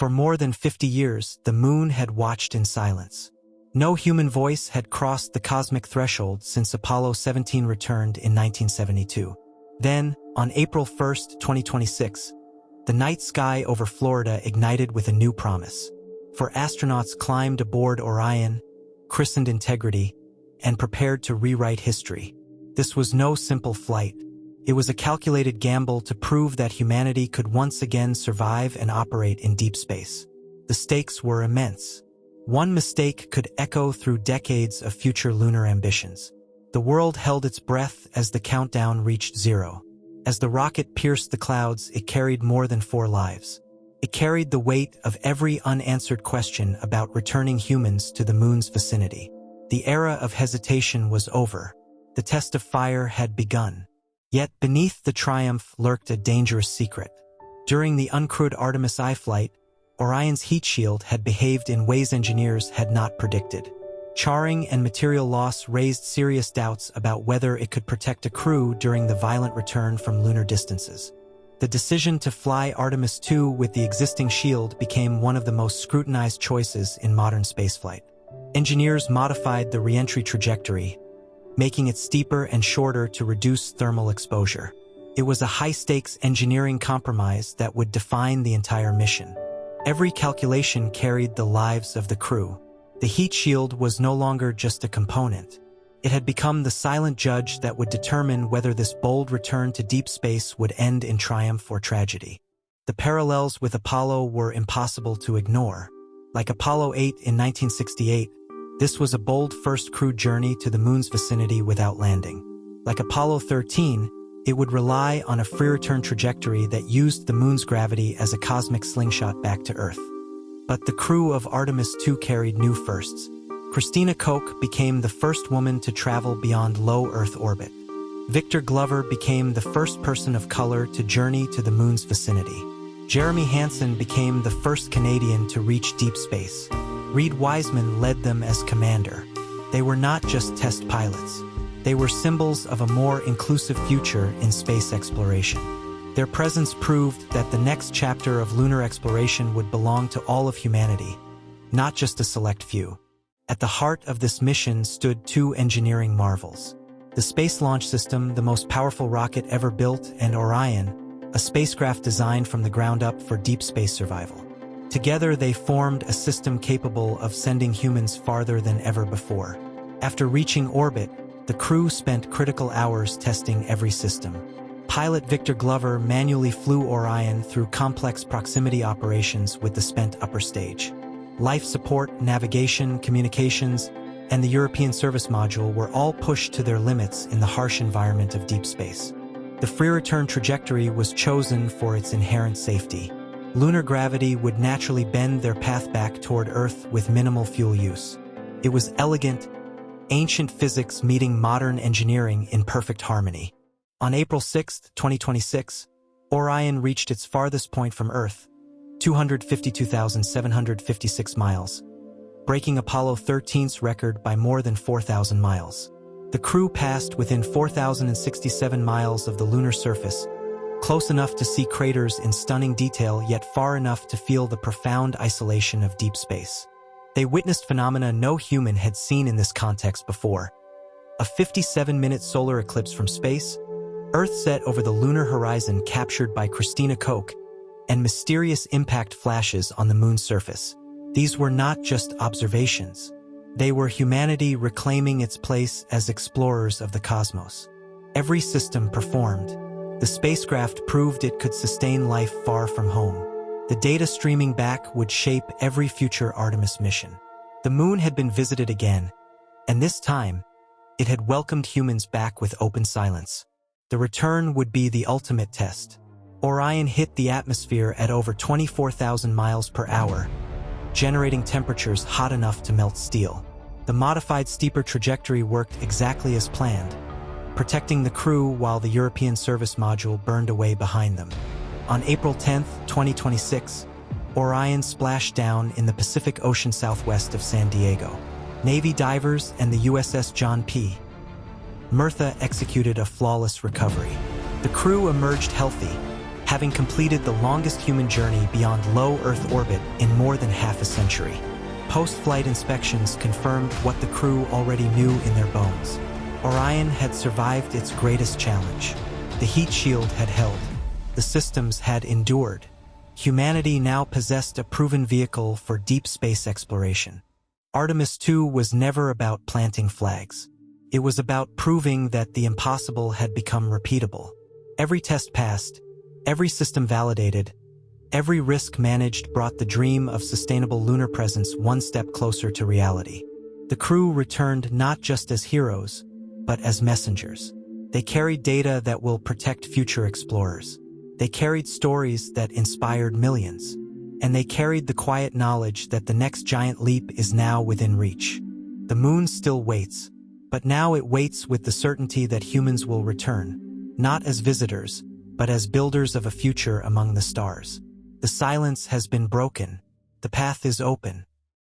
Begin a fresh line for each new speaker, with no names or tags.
For more than 50 years, the moon had watched in silence. No human voice had crossed the cosmic threshold since Apollo 17 returned in 1972. Then, on April 1, 2026, the night sky over Florida ignited with a new promise. For astronauts climbed aboard Orion, christened Integrity, and prepared to rewrite history. This was no simple flight. It was a calculated gamble to prove that humanity could once again survive and operate in deep space. The stakes were immense. One mistake could echo through decades of future lunar ambitions. The world held its breath as the countdown reached zero. As the rocket pierced the clouds, it carried more than 4 lives. It carried the weight of every unanswered question about returning humans to the moon's vicinity. The era of hesitation was over. The test of fire had begun. Yet beneath the triumph lurked a dangerous secret. During the uncrewed Artemis I flight, Orion's heat shield had behaved in ways engineers had not predicted. Charring and material loss raised serious doubts about whether it could protect a crew during the violent return from lunar distances. The decision to fly Artemis II with the existing shield became one of the most scrutinized choices in modern spaceflight. Engineers modified the reentry trajectory, making it steeper and shorter to reduce thermal exposure. It was a high-stakes engineering compromise that would define the entire mission. Every calculation carried the lives of the crew. The heat shield was no longer just a component. It had become the silent judge that would determine whether this bold return to deep space would end in triumph or tragedy. The parallels with Apollo were impossible to ignore. Like Apollo 8 in 1968, this was a bold first crewed journey to the moon's vicinity without landing. Like Apollo 13, it would rely on a free return trajectory that used the moon's gravity as a cosmic slingshot back to Earth. But the crew of Artemis II carried new firsts. Christina Koch became the first woman to travel beyond low Earth orbit. Victor Glover became the first person of color to journey to the moon's vicinity. Jeremy Hansen became the first Canadian to reach deep space. Reid Wiseman led them as commander. They were not just test pilots. They were symbols of a more inclusive future in space exploration. Their presence proved that the next chapter of lunar exploration would belong to all of humanity, not just a select few. At the heart of this mission stood 2 engineering marvels: the Space Launch System, the most powerful rocket ever built, and Orion, a spacecraft designed from the ground up for deep space survival. Together, they formed a system capable of sending humans farther than ever before. After reaching orbit, the crew spent critical hours testing every system. Pilot Victor Glover manually flew Orion through complex proximity operations with the spent upper stage. Life support, navigation, communications, and the European Service Module were all pushed to their limits in the harsh environment of deep space. The free return trajectory was chosen for its inherent safety. Lunar gravity would naturally bend their path back toward Earth with minimal fuel use. It was elegant, ancient physics meeting modern engineering in perfect harmony. On April 6, 2026, Orion reached its farthest point from Earth, 252,756 miles, breaking Apollo 13's record by more than 4,000 miles. The crew passed within 4,067 miles of the lunar surface, close enough to see craters in stunning detail, yet far enough to feel the profound isolation of deep space. They witnessed phenomena no human had seen in this context before. A 57-minute solar eclipse from space, Earth set over the lunar horizon captured by Christina Koch, and mysterious impact flashes on the moon's surface. These were not just observations. They were humanity reclaiming its place as explorers of the cosmos. Every system performed. The spacecraft proved it could sustain life far from home. The data streaming back would shape every future Artemis mission. The moon had been visited again, and this time, it had welcomed humans back with open silence. The return would be the ultimate test. Orion hit the atmosphere at over 24,000 miles per hour, generating temperatures hot enough to melt steel. The modified steeper trajectory worked exactly as planned, protecting the crew while the European Service Module burned away behind them. On April 10, 2026, Orion splashed down in the Pacific Ocean southwest of San Diego. Navy divers and the USS John P. Murtha executed a flawless recovery. The crew emerged healthy, having completed the longest human journey beyond low Earth orbit in more than half a century. Post-flight inspections confirmed what the crew already knew in their bones. Orion had survived its greatest challenge. The heat shield had held. The systems had endured. Humanity now possessed a proven vehicle for deep space exploration. Artemis II was never about planting flags. It was about proving that the impossible had become repeatable. Every test passed, every system validated, every risk managed brought the dream of sustainable lunar presence one step closer to reality. The crew returned not just as heroes, but as messengers. They carried data that will protect future explorers. They carried stories that inspired millions. And they carried the quiet knowledge that the next giant leap is now within reach. The moon still waits, but now it waits with the certainty that humans will return, not as visitors, but as builders of a future among the stars. The silence has been broken. The path is open.